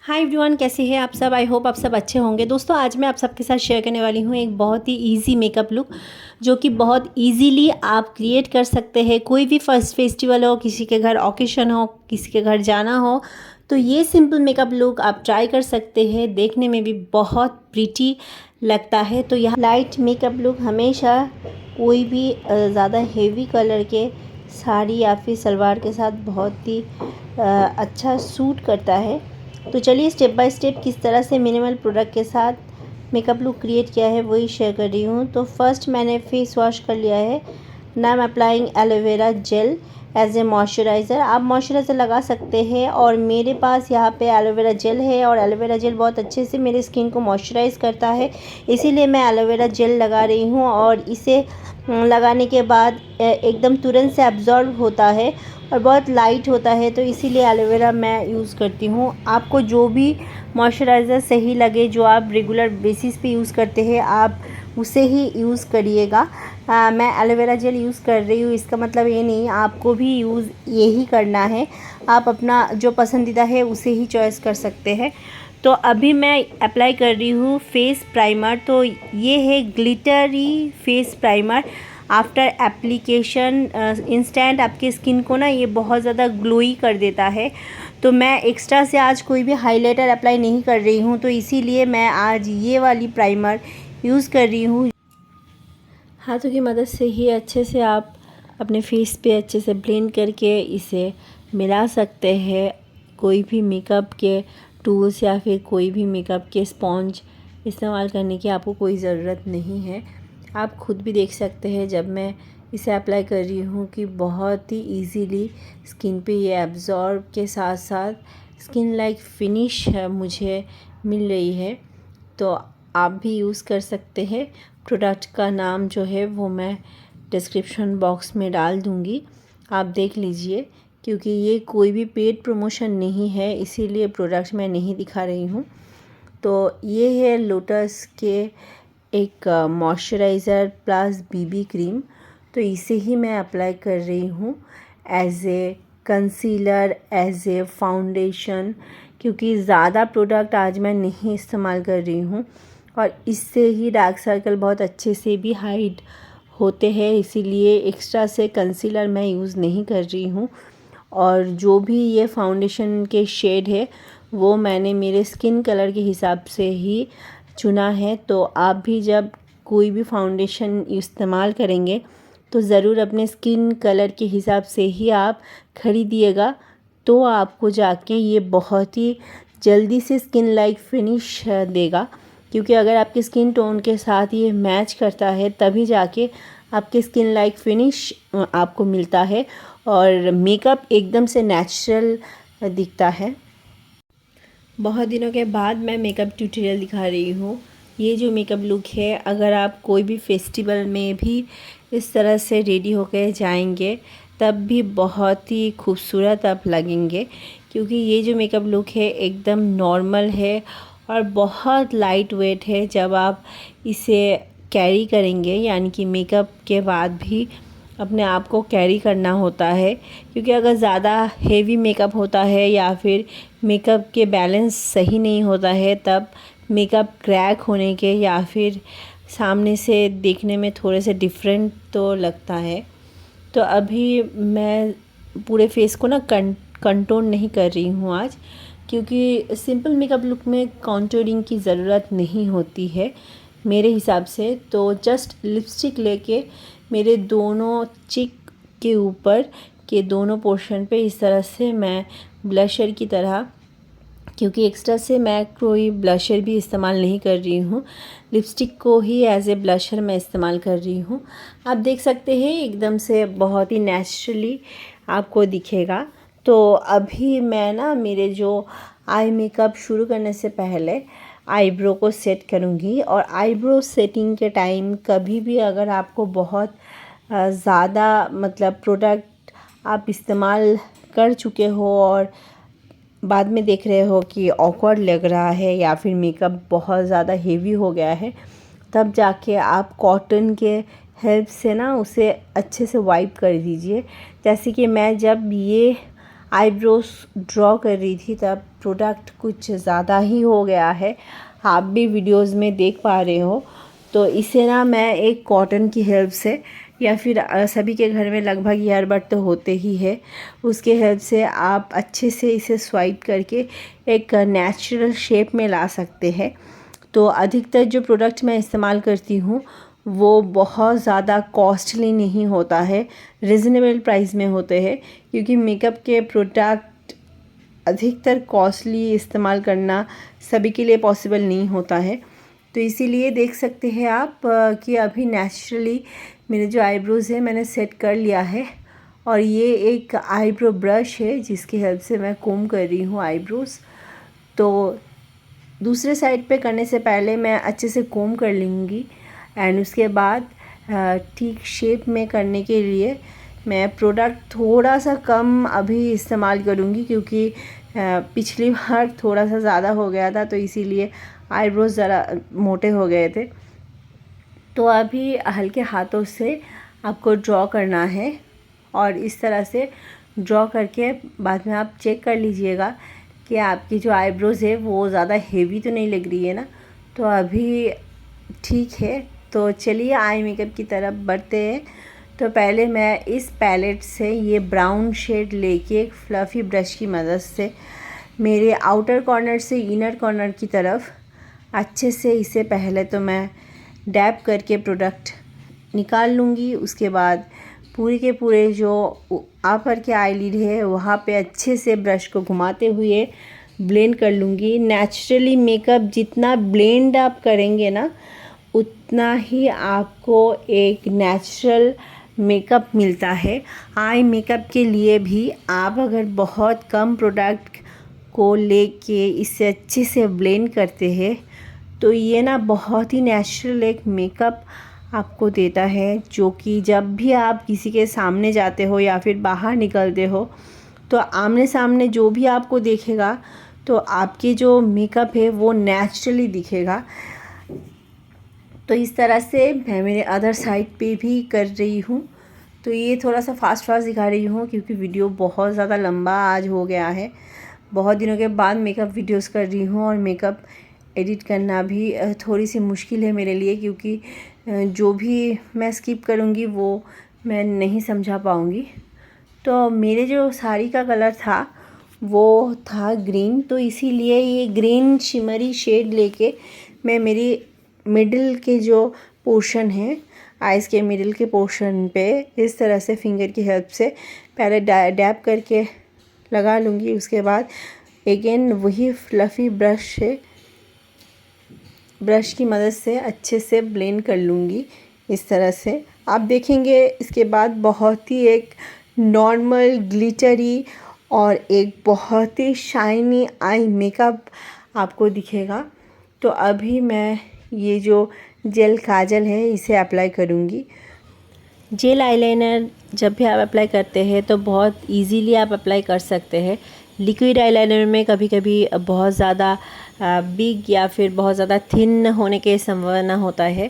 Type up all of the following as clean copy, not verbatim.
Hi everyone, कैसे हैं आप सब। आई होप आप सब अच्छे होंगे। दोस्तों, आज मैं आप सबके साथ शेयर करने वाली हूँ एक बहुत ही इजी मेकअप लुक जो कि बहुत इजीली आप क्रिएट कर सकते हैं। कोई भी फर्स्ट फेस्टिवल हो, किसी के घर ओकेशन हो, किसी के घर जाना हो, तो ये सिंपल मेकअप लुक आप ट्राई कर सकते हैं। देखने में भी बहुत प्रिटी लगता है। तो यह लाइट मेकअप लुक हमेशा कोई भी ज़्यादा हेवी कलर के साड़ी या फिर सलवार के साथ बहुत ही अच्छा सूट करता है। तो चलिए स्टेप बाय स्टेप किस तरह से मिनिमल प्रोडक्ट के साथ मेकअप लुक क्रिएट किया है वही शेयर कर रही हूँ। तो फर्स्ट मैंने फेस वॉश कर लिया है। Now I am applying aloe vera gel as a moisturiser. आप मॉइस्चराइज़र लगा सकते हैं और मेरे पास यहाँ पे एलोवेरा जेल है और एलोवेरा जेल बहुत अच्छे से मेरे स्किन को मॉइस्चराइज़ करता है, इसीलिए मैं एलोवेरा जेल लगा रही हूँ। और इसे लगाने के बाद एकदम तुरंत से एब्जॉर्ब होता है और बहुत लाइट होता है, तो इसीलिए एलोवेरा मैं यूज़ करती हूँ। आपको जो भी मॉइस्चराइज़र सही लगे, जो आप रेगुलर बेसिस पे यूज़ करते हैं, आप उसे ही यूज़ करिएगा। मैं एलोवेरा जेल यूज़ कर रही हूँ, इसका मतलब ये नहीं आपको भी यूज़ यही करना है। आप अपना जो पसंदीदा है उसे ही चॉइस कर सकते हैं। तो अभी मैं अप्लाई कर रही हूँ फेस प्राइमर। तो ये है glittery face primer. After application instant आपके स्किन को ना ये बहुत ज़्यादा ग्लोई कर देता है। तो मैं एक्स्ट्रा से आज कोई भी हाइलाइटर अप्लाई नहीं कर रही हूँ, तो इसीलिए मैं आज ये वाली प्राइमर यूज़ कर रही हूँ। हाथों की मदद से ही अच्छे से आप अपने फेस पे अच्छे से ब्लेंड करके इसे मिला सकते हैं। कोई भी मेकअप के टूल्स या फिर कोई भी मेकअप के स्पॉन्ज इस्तेमाल करने की आपको कोई ज़रूरत नहीं है। आप खुद भी देख सकते हैं जब मैं इसे अप्लाई कर रही हूँ कि बहुत ही इजीली स्किन पे ये एब्जॉर्ब के साथ साथ स्किन लाइक फिनिश मुझे मिल रही है। तो आप भी यूज़ कर सकते हैं। प्रोडक्ट का नाम जो है वो मैं डिस्क्रिप्शन बॉक्स में डाल दूँगी, आप देख लीजिए। क्योंकि ये कोई भी पेड प्रमोशन नहीं है, इसीलिए प्रोडक्ट मैं नहीं दिखा रही हूँ। तो ये है लोटस के एक मॉइस्चराइज़र प्लस बीबी क्रीम। तो इसे ही मैं अप्लाई कर रही हूँ as a concealer, as a foundation, क्योंकि ज़्यादा प्रोडक्ट आज मैं नहीं इस्तेमाल कर रही हूँ और इससे ही डार्क सर्कल बहुत अच्छे से भी हाइड होते हैं, इसीलिए एक्स्ट्रा से कंसीलर मैं यूज़ नहीं कर रही हूँ। और जो भी ये फाउंडेशन के शेड है वो मैंने मेरे स्किन कलर के हिसाब से ही चुना है। तो आप भी जब कोई भी फाउंडेशन इस्तेमाल करेंगे तो ज़रूर अपने स्किन कलर के हिसाब से ही आप खरीदिएगा, तो आपको जाके ये बहुत ही जल्दी से स्किन लाइक फिनिश देगा। क्योंकि अगर आपके स्किन टोन के साथ ये मैच करता है तभी जाके आपके स्किन लाइक फिनिश आपको मिलता है और मेकअप एकदम से नेचुरल दिखता है। बहुत दिनों के बाद मैं मेकअप ट्यूटोरियल दिखा रही हूँ। ये जो मेकअप लुक है, अगर आप कोई भी फेस्टिवल में भी इस तरह से रेडी होकर जाएंगे तब भी बहुत ही खूबसूरत आप लगेंगे। क्योंकि ये जो मेकअप लुक है एकदम नॉर्मल है और बहुत लाइट वेट है। जब आप इसे कैरी करेंगे, यानी कि मेकअप के बाद भी अपने आप को कैरी करना होता है। क्योंकि अगर ज़्यादा हेवी मेकअप होता है या फिर मेकअप के बैलेंस सही नहीं होता है, तब मेकअप क्रैक होने के या फिर सामने से देखने में थोड़े से डिफरेंट तो लगता है। तो अभी मैं पूरे फेस को ना कंटूर नहीं कर रही हूँ आज, क्योंकि सिंपल मेकअप लुक में कॉन्टूरिंग की ज़रूरत नहीं होती है मेरे हिसाब से। तो जस्ट लिपस्टिक लेके मेरे दोनों चिक के ऊपर के दोनों पोर्शन पे इस तरह से मैं ब्लशर की तरह, क्योंकि एक्स्ट्रा से मैं कोई ब्लशर भी इस्तेमाल नहीं कर रही हूँ, लिपस्टिक को ही एज ए ब्लशर मैं इस्तेमाल कर रही हूँ। आप देख सकते हैं एकदम से बहुत ही नेचुरली आपको दिखेगा। तो अभी मैं ना मेरे जो आई मेकअप शुरू करने से पहले आईब्रो को सेट करूँगी। और आईब्रो सेटिंग के टाइम कभी भी अगर आपको बहुत ज़्यादा मतलब प्रोडक्ट आप इस्तेमाल कर चुके हो और बाद में देख रहे हो कि ऑकवर्ड लग रहा है या फिर मेकअप बहुत ज़्यादा हेवी हो गया है, तब जाके आप कॉटन के हेल्प से ना उसे अच्छे से वाइप कर दीजिए। जैसे कि मैं जब ये आईब्रोज ड्रॉ कर रही थी तब प्रोडक्ट कुछ ज़्यादा ही हो गया है, आप भी वीडियोस में देख पा रहे हो। तो इसे ना मैं एक कॉटन की हेल्प से, या फिर सभी के घर में लगभग ईयरबड तो होते ही है, उसके हेल्प से आप अच्छे से इसे स्वाइप करके एक नेचुरल शेप में ला सकते हैं। तो अधिकतर जो प्रोडक्ट मैं इस्तेमाल करती हूँ वो बहुत ज़्यादा कॉस्टली नहीं होता है, रिजनेबल प्राइस में होते हैं, क्योंकि मेकअप के प्रोडक्ट अधिकतर कॉस्टली इस्तेमाल करना सभी के लिए पॉसिबल नहीं होता है। तो इसीलिए देख सकते हैं आप कि अभी नेचुरली मेरे जो आईब्रोज़ है मैंने सेट कर लिया है। और ये एक आईब्रो ब्रश है जिसकी हेल्प से मैं कोम कर रही हूँ आईब्रोज़। तो दूसरे साइड पे करने से पहले मैं अच्छे से कोम कर लूँगी एंड उसके बाद ठीक शेप में करने के लिए मैं प्रोडक्ट थोड़ा सा कम अभी इस्तेमाल करूँगी, क्योंकि पिछली बार थोड़ा सा ज़्यादा हो गया था, तो इसीलिए आईब्रोज़ ज़रा मोटे हो गए थे। तो अभी हल्के हाथों से आपको ड्रॉ करना है और इस तरह से ड्रॉ करके बाद में आप चेक कर लीजिएगा कि आपकी जो आईब्रोज़ है वो ज़्यादा हेवी तो नहीं लग रही है ना। तो अभी ठीक है। तो चलिए आई मेकअप की तरफ बढ़ते हैं। तो पहले मैं इस पैलेट से ये ब्राउन शेड लेके एक फ्लफ़ी ब्रश की मदद से मेरे आउटर कॉर्नर से इनर कॉर्नर की तरफ अच्छे से इसे पहले तो मैं डैब करके प्रोडक्ट निकाल लूँगी। उसके बाद पूरे के पूरे जो अपर के आईलिड है वहाँ पे अच्छे से ब्रश को घुमाते हुए ब्लेंड कर लूँगी। नेचुरली मेकअप जितना ब्लेंड आप करेंगे ना उतना ही आपको एक नेचुरल मेकअप मिलता है। आई मेकअप के लिए भी आप अगर बहुत कम प्रोडक्ट को लेके इसे अच्छे से ब्लेंड करते हैं तो ये ना बहुत ही नेचुरल एक मेकअप आपको देता है, जो कि जब भी आप किसी के सामने जाते हो या फिर बाहर निकलते हो तो आमने सामने जो भी आपको देखेगा तो आपके जो मेकअप है वो नेचुरली दिखेगा। तो इस तरह से मैं मेरे अदर साइड पे भी कर रही हूँ। तो ये थोड़ा सा फास्ट दिखा रही हूँ क्योंकि वीडियो बहुत ज़्यादा लंबा आज हो गया है। बहुत दिनों के बाद मेकअप वीडियोस कर रही हूँ और मेकअप एडिट करना भी थोड़ी सी मुश्किल है मेरे लिए, क्योंकि जो भी मैं स्किप करूँगी वो मैं नहीं समझा पाऊँगी। तो मेरे जो साड़ी का कलर था वो था ग्रीन, तो इसीलिए ये ग्रीन शिमरी शेड लेके मैं मेरी मिडिल के जो पोर्शन है आइज़ के मिडिल के पोर्शन पे इस तरह से फिंगर की हेल्प से पहले डैब करके लगा लूँगी। उसके बाद अगेन वही फ्लफ़ी ब्रश की मदद से अच्छे से ब्लेंड कर लूँगी। इस तरह से आप देखेंगे इसके बाद बहुत ही एक नॉर्मल ग्लिटरी और एक बहुत ही शाइनी आई मेकअप आपको दिखेगा। तो अभी मैं ये जो जेल काजल है इसे अप्लाई करूँगी। जेल आईलाइनर जब भी आप अप्लाई करते हैं तो बहुत इजीली आप अप्लाई कर सकते हैं। लिक्विड आईलाइनर में कभी कभी बहुत ज़्यादा बिग या फिर बहुत ज़्यादा थिन होने के संभावना होता है,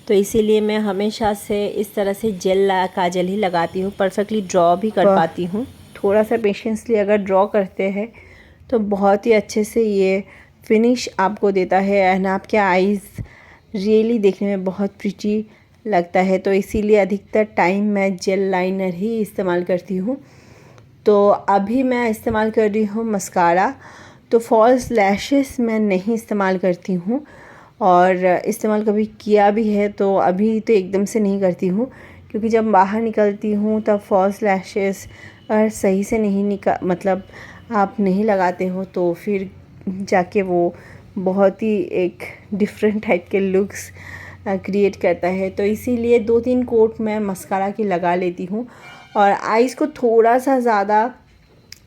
तो इसीलिए मैं हमेशा से इस तरह से जेल काजल ही लगाती हूँ। परफेक्टली ड्रॉ भी कर पाती हूँ। थोड़ा सा पेशेंसली अगर ड्रॉ करते हैं तो बहुत ही अच्छे से ये फिनिश आपको देता है एंड आपके आईज़ रियली देखने में बहुत प्रिटी लगता है। तो इसीलिए अधिकतर टाइम मैं जेल लाइनर ही इस्तेमाल करती हूँ। तो अभी मैं इस्तेमाल कर रही हूँ मस्कारा। तो फॉल्स लैशेस मैं नहीं इस्तेमाल करती हूँ, और इस्तेमाल कभी किया भी है तो अभी तो एकदम से नहीं करती हूँ, क्योंकि जब बाहर निकलती हूँ तब फॉल्स लैशेस अगर सही से नहीं मतलब आप नहीं लगाते हो तो फिर जाके वो बहुत ही एक डिफरेंट टाइप के लुक्स क्रिएट करता है। तो इसीलिए 2-3 कोट मैं मस्कारा की लगा लेती हूँ। और आईज़ को थोड़ा सा ज़्यादा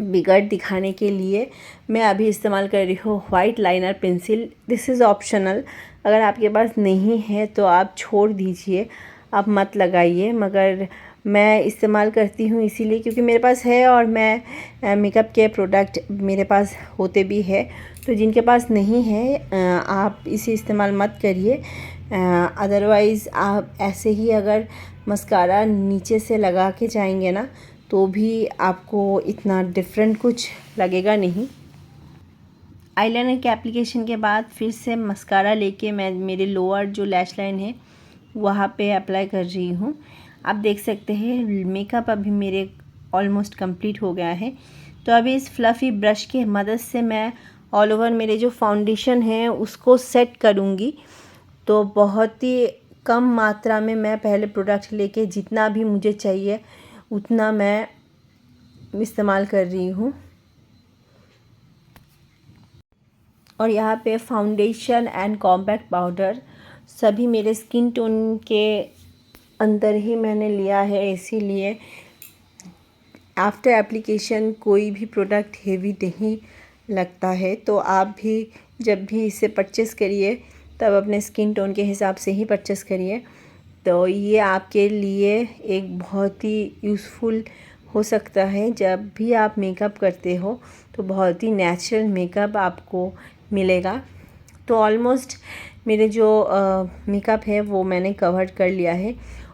बिगड़ दिखाने के लिए मैं अभी इस्तेमाल कर रही हूँ white liner pencil. This is optional, अगर आपके पास नहीं है तो आप छोड़ दीजिए, आप मत लगाइए, मगर मैं इस्तेमाल करती हूँ इसीलिए क्योंकि मेरे पास है और मैं मेकअप के प्रोडक्ट मेरे पास होते भी है। तो जिनके पास नहीं है आप इसे इस्तेमाल मत करिए। अदरवाइज़ आप ऐसे ही अगर मस्कारा नीचे से लगा के जाएंगे ना तो भी आपको इतना डिफरेंट कुछ लगेगा नहीं। आईलाइनर के एप्लीकेशन के बाद फिर से मस्कारा लेके मैं मेरे लोअर जो लैश लाइन है वहाँ पे अप्लाई कर रही हूँ। आप देख सकते हैं मेकअप अभी मेरे ऑलमोस्ट कंप्लीट हो गया है। तो अभी इस फ्लफ़ी ब्रश की मदद से मैं ऑल ओवर मेरे जो फाउंडेशन है उसको सेट करूँगी। तो बहुत ही कम मात्रा में मैं पहले प्रोडक्ट लेके जितना भी मुझे चाहिए उतना मैं इस्तेमाल कर रही हूँ। और यहाँ पे फाउंडेशन एंड कॉम्पैक्ट पाउडर सभी मेरे स्किन टोन के अंदर ही मैंने लिया है, इसीलिए आफ्टर एप्लीकेशन कोई भी प्रोडक्ट हेवी नहीं लगता है। तो आप भी जब भी इसे परचेस करिए तब अपने स्किन टोन के हिसाब से ही परचेस करिए। तो ये आपके लिए एक बहुत ही यूज़फुल हो सकता है। जब भी आप मेकअप करते हो तो बहुत ही नेचुरल मेकअप आपको मिलेगा। तो ऑलमोस्ट मेरे जो मेकअप है वो मैंने कवर कर लिया है।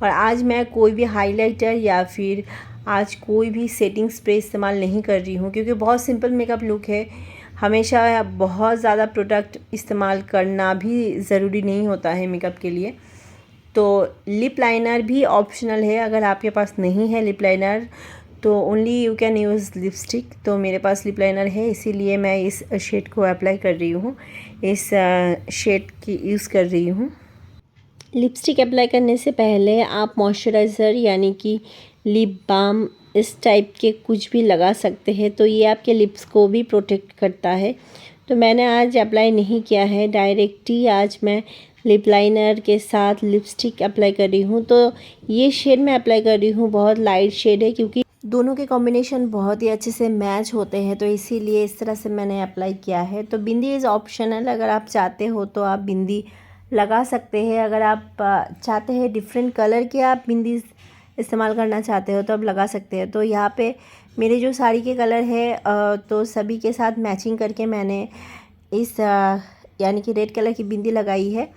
और आज मैं कोई भी हाइलाइटर या फिर आज कोई भी सेटिंग स्प्रे इस्तेमाल नहीं कर रही हूँ, क्योंकि बहुत सिंपल मेकअप लुक है। हमेशा बहुत ज़्यादा प्रोडक्ट इस्तेमाल करना भी ज़रूरी नहीं होता है मेकअप के लिए। तो लिप लाइनर भी ऑप्शनल है, अगर आपके पास नहीं है लिप लाइनर तो only you can use lipstick. तो मेरे पास लिप लाइनर है, इसीलिए मैं इस शेड को अप्लाई कर रही हूँ, इस शेड की यूज़ कर रही हूँ। लिपस्टिक अप्लाई करने से पहले आप मॉइस्चराइज़र यानी कि लिप बाम इस टाइप के कुछ भी लगा सकते हैं, तो ये आपके लिप्स को भी प्रोटेक्ट करता है। तो मैंने आज अप्लाई नहीं किया है, डायरेक्ट ही आज मैं लिप लाइनर के साथ लिपस्टिक अप्लाई कर रही हूँ। तो ये शेड मैं अप्लाई कर रही हूँ, बहुत लाइट शेड है, क्योंकि दोनों के कॉम्बिनेशन बहुत ही अच्छे से मैच होते हैं, तो इसीलिए इस तरह से मैंने अप्लाई किया है। तो बिंदी इज़ ऑप्शनल, अगर आप चाहते हो तो आप बिंदी लगा सकते हैं। अगर आप चाहते हैं डिफरेंट कलर के आप बिंदी इस्तेमाल करना चाहते हो तो आप लगा सकते हैं। तो यहाँ पे मेरे जो साड़ी के कलर है तो सभी के साथ मैचिंग करके मैंने इस यानी कि रेड कलर की बिंदी लगाई है।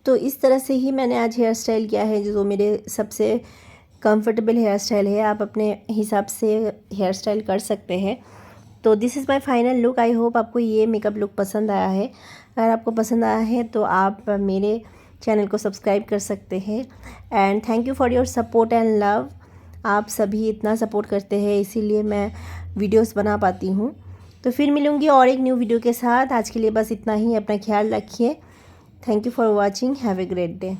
तो इस तरह से ही मैंने आज हेयर स्टाइल किया है, जो मेरे सबसे कंफर्टेबल हेयर स्टाइल है। आप अपने हिसाब से हेयर स्टाइल कर सकते हैं। तो this is my final look. I hope आपको ये मेकअप लुक पसंद आया है। अगर आपको पसंद आया है तो आप मेरे चैनल को सब्सक्राइब कर सकते हैं। And thank you for your support and love. आप सभी इतना सपोर्ट करते हैं, इसीलिए मैं वीडियोस बना पाती हूँ। तो फिर मिलूँगी और एक न्यू वीडियो के साथ। आज के लिए बस इतना ही। अपना ख्याल रखिए। Thank you for watching. Have a great day.